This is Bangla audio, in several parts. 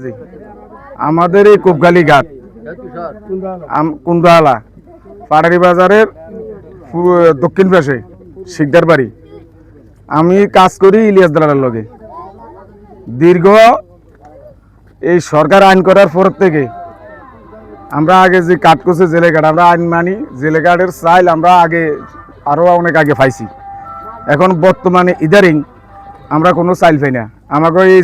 জি, আমাদের এই কোপগালি ঘাট কুন্দালা পাটারি বাজারের দক্ষিণ পাশে শিকদার বাড়ি। আমি কাজ করি ইলিয়াস দালালের লগে। দীর্ঘ এই সরকার আইন করার পর থেকে আমরা আগে যে কাট করছে জেলে কাঠ, আমরা আইন মানি। জেলে কাঠের চাইল আমরা আগে আরও অনেক আগে পাইছি। এখন বর্তমানে ইদারিং আমরা কোনো চাইল পাই না। আমাকে এই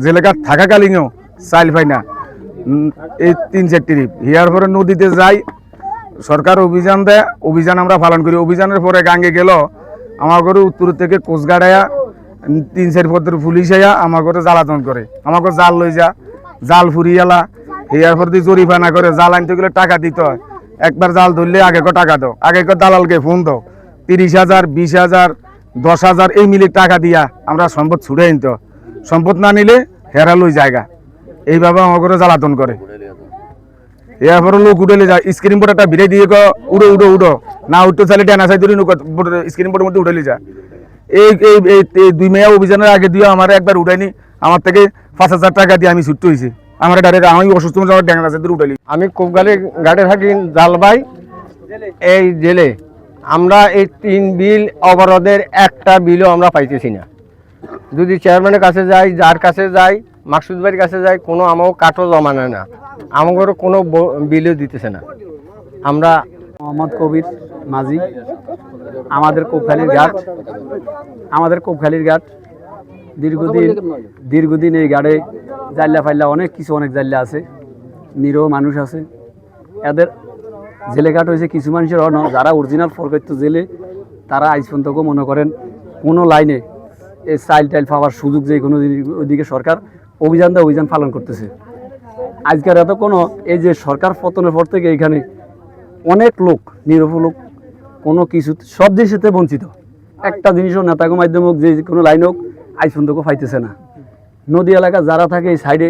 জেলে কাঠ থাকাকালীনও চাইল পাই না। এই 3-4 ট্রিপ হিয়ার পরে নদীতে যাই, সরকার অভিযান দেয়, অভিযান আমরা পালন করি। অভিযানের পরে গাঙ্গে গেল আমার ঘরে উত্তর থেকে কোস্টগার্ড আয়া 3-4 পদের পুলিশ আয়া আমার ঘরে জ্বালাতন করে। আমাকে জাল লই যা, জাল ফুরিয়ালা হিয়ার পর দিয়ে জরিমানা করে। জাল আনতে গেলে টাকা দিতে হয়। একবার জাল ধরলে আগে টাকা দাও, আগে দালালকে ফোন দাও, 30,000, 20,000, 10,000 এই মিলে টাকা দিয়া আমরা সম্পদ ছুড়ে আনতে। সম্পদ না নিলে হেরা লই জায়গা। এইভাবে আমার ঘরে জ্বালাতন করে। এরপরে লোক উঠে যায়, স্ক্রিন বোর্ড একটা ভিড়ে দিয়ে উড়ো উড়ো উড়ো, না উঠতে চাইলে ডেনা সাই ধরে স্ক্রিন বোর্ডের মধ্যে উঠে যায়। এই 2 মেয়া অভিযানের আগে দিয়ে আমার একবার উঠাইনি, আমার থেকে 5,000 টাকা দিয়ে আমি ছুটতে হয়েছি। আমার ডাইরেক্ট আমি অসুস্থ ডেঙ্গা সাই ধরে উঠাইলি। আমি কোপগালি ঘাটে থাকি জালবাই এই জেলে। আমরা এই 3 বিল অবরোধের একটা বিলও আমরা পাইতেছি না। যদি চেয়ারম্যানের কাছে যাই, যার কাছে যাই, মাকসুদ ভাইয়ের কাছে যাই, কোনো আমাকে কাঠও জমা নেয় না, আমাকে কোনো বিলও দিতেছে না। আমরা মোহাম্মদ কবির মাঝি। আমাদের কোপখালির ঘাট দীর্ঘদিন এই ঘাটে জাল্লা ফাইল্লা অনেক জাল্লা আছে, নিরহ মানুষ আছে। এদের জেলে ঘাট হয়েছে কিছু মানুষের যারা অরিজিনাল ফরকৈত্য জেলে, তারা আজ পর্যন্ত মনে করেন কোনো লাইনে এই চাইল টাইল পাওয়ার সুযোগ যে কোনো ওইদিকে সরকার অভিযান পালন করতেছে। আজকের এত কোনো এই যে সরকার পতনের পর থেকে এখানে অনেক লোক, নিরহ লোক কোনো কিছু সব জিনিসেতে বঞ্চিত। একটা জিনিসও নেতাকে মাধ্যমে হোক, যে কোনো লাইন হোক, আজ পর্যন্ত পাইতেছে না। নদী এলাকা যারা থাকে এই সাইডে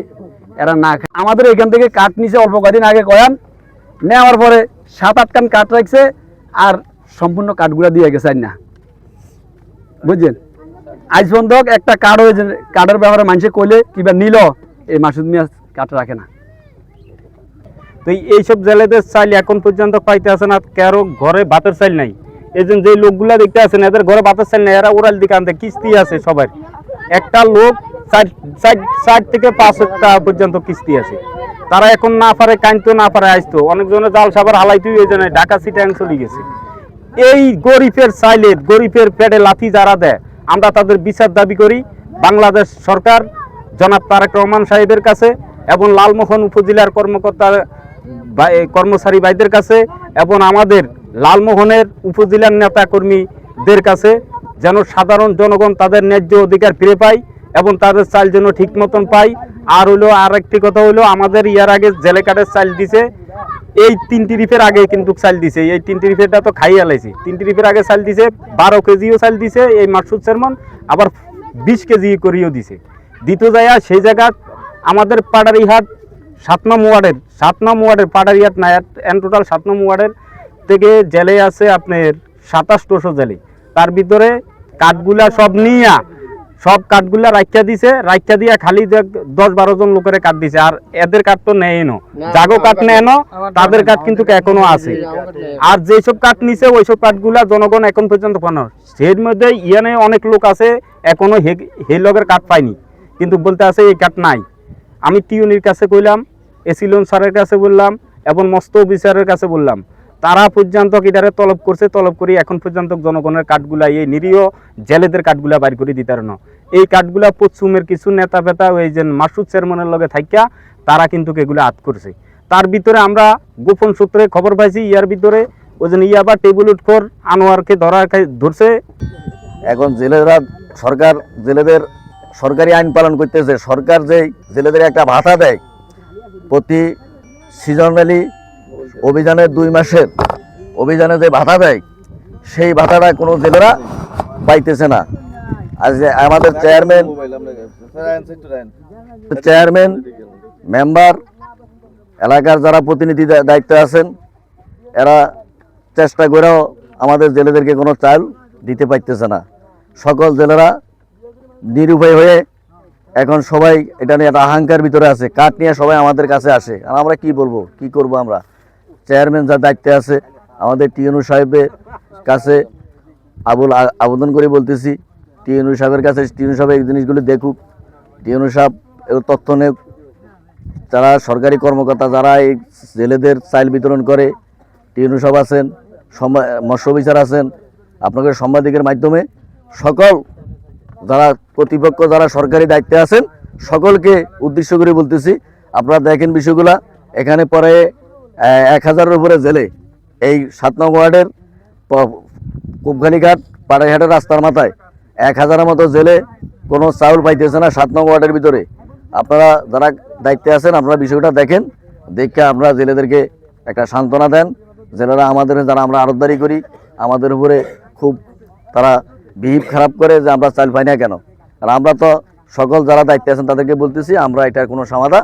এরা না খায়। আমাদের এখান থেকে কাঠ নিচে অল্প কদিন আগে কয়ান নেওয়ার পরে 7-8 কান কাঠ রাখছে, আর সম্পূর্ণ কাঠগুলা দিয়ে গেছে না, বুঝছেন। আজ পর্যন্ত একটা কাঠ হয়েছে, কাঠের ব্যাপারে মানুষে কইলে কিংবা নিল, এই মাসুদ মিয়া কাঠ রাখে না। তো এইসব জেলেদের চাইল এখন পর্যন্ত পাইতে আসে না। কারো ঘরে ভাতের চাইল নাই। এই যে লোকগুলা দেখতে আসেন, এদের ঘরে ভাতের চাইল নাই। এরা ওরাল দিকে আনতে কিস্তি আছে সবার। একটা লোক 4 থেকে 5 টাকা পর্যন্ত কিস্তি আছে। তারা এখন না পারে কানতো, না পারে আসতো। অনেকজনের জাল সাবার হালাইতেই এই জন্য ঢাকা সিটাং চলে গেছে। এই গরিবের চাইলের, গরিবের পেটে লাথি যারা দেয়, আমরা তাদের বিচার দাবি করি বাংলাদেশ সরকার, জনাব তারেক রহমান সাহেবের কাছে, এবং লালমোহন উপজেলার কর্মচারী ভাইদের কাছে, এবং আমাদের লালমোহনের উপজেলার নেতা কর্মীদের কাছে, যেন সাধারণ জনগণ তাদের ন্যায্য অধিকার ফিরে পায় এবং তাদের চাল যেন ঠিক মতন পায়। আর আরেকটি কথা হইলো, আমাদের ইয়ার আগে জেলে কাঠের চাল দিছে, এই 3 ট্রিপের আগে কিন্তু চাল দিছে। এই 3 ট্রিপেরটা তো খাইয়ে আলাইছি। 3 ট্রিপের আগে চাল দিছে, 12 কেজিও চাল দিছে এই মাকসুদ চেয়ারম্যান, আবার 20 কেজি করিও দিছে। দ্বিতীয় সেই জায়গা আমাদের পাটারিহাট 7 নং ওয়ার্ডের পাটারিহাট না, এন টোটাল 7 নং ওয়ার্ডের থেকে জেলে আছে আপনার 2700 জেলে। তার ভিতরে কাঠগুলা সব কাঠগুলা রাখা দিছে, রাখা দিয়া খালি 10-12 জন লোকের কাঠ দিছে। আর এদের কাঠ তো নেয় না, জাগো কাঠ নেয় না, তাদের কাঠ কিন্তু এখনো আছে। আর যেসব কাঠ নিছে ওইসব কাঠগুলা জনগণ এখন পর্যন্ত পানো। সেই মধ্যে ইয়ানে অনেক লোক আছে এখনো হে লোকের কাঠ পায়নি, কিন্তু বলতে আছে এই কাঠ নাই। আমি টিউনির কাছে কইলাম, এসিলন স্যারের কাছে বললাম, এবং মস্ত অফিসারের কাছে বললাম, তারা পর্যন্ত এটারে তলব করি এখন পর্যন্ত জনগণের কাঠগুলা, এই নিরীহ জেলেদের কাঠগুলা বাইর করে দিতে না। এই কাঠগুলা পশ্চিমের কিছু নেতা ফেতা ওই যে মাসুদ চেয়ারম্যানের লগে থাকিয়া তারা কিন্তু এগুলো আত করছে। তার ভিতরে আমরা গোপন সূত্রে খবর পাইছি, ইয়ার ভিতরে ওই যে ইয়াবা টেবিল উঠখোর আনোয়ারকে ধরছে। এখন জেলেদের সরকারি আইন পালন করতেছে। সরকার যে জেলেদের একটা ভাতা দেয় প্রতি সিজনালি অভিযানের 2 মাসের অভিযানে যে ভাতা দেয়, সেই ভাতাটা কোনো জেলেরা পাইতেছে না। আর যে আমাদের চেয়ারম্যান মেম্বার, এলাকার যারা প্রতিনিধি দায়িত্বে আছেন, এরা চেষ্টা করেও আমাদের জেলেদেরকে কোনো চাল দিতে পারতেছে না। সকল জেলেরা নিরুপায় হয়ে এখন সবাই এটা নিয়ে একটা আহংকার ভিতরে আছে, কাঠ নিয়ে সবাই আমাদের কাছে আসে। আর আমরা কি বলবো, কি করব? আমরা চেয়ারম্যান যার দায়িত্বে আছে আমাদের টিএনও সাহেবের কাছে আবেদন করে বলতেছি, টিএনও সাহেবের কাছে, টিএনও সাহেব এই জিনিসগুলো দেখুক, টিএনও সাহেব তথ্য নেই। যারা সরকারি কর্মকর্তা যারা এই জেলেদের চাইল বিতরণ করে, টিএনও সাহেব আছেন, মৎস্য অফিসার আছেন, আপনাদের সাংবাদিকের মাধ্যমে সকল যারা কর্তৃপক্ষ যারা সরকারি দায়িত্বে আছেন সকলকে উদ্দেশ্য করে বলতেছি, আপনারা দেখেন বিষয়গুলা। এখানে পরে 1000-এর উপরে জেলে এই 7 নং ওয়ার্ডের কুপখানীঘাট পাড়াইহাটের রাস্তার মাথায় 1000-এর মতো জেলে কোনো চাউল পাইতেছে না 7 নং ওয়ার্ডের ভিতরে। আপনারা যারা দায়িত্বে আছেন আপনারা বিষয়টা দেখেন, দেখে আপনারা জেলেদেরকে একটা সান্ত্বনা দেন। জেলেরা আমাদের যারা আমরা আড়তদারি করি আমাদের উপরে খুব তারা বিহেভ খারাপ করে যে আমরা চাল পাই না কেন। আর আমরা তো সকল যারা দায়িত্বে আছেন তাদেরকে বলতেছি আমরা এটার কোনো সমাধান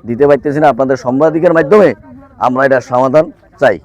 দিতে পারতেছি না, আপনাদের সাংবাদিকের মাধ্যমে আমরা এটার সমাধান চাই।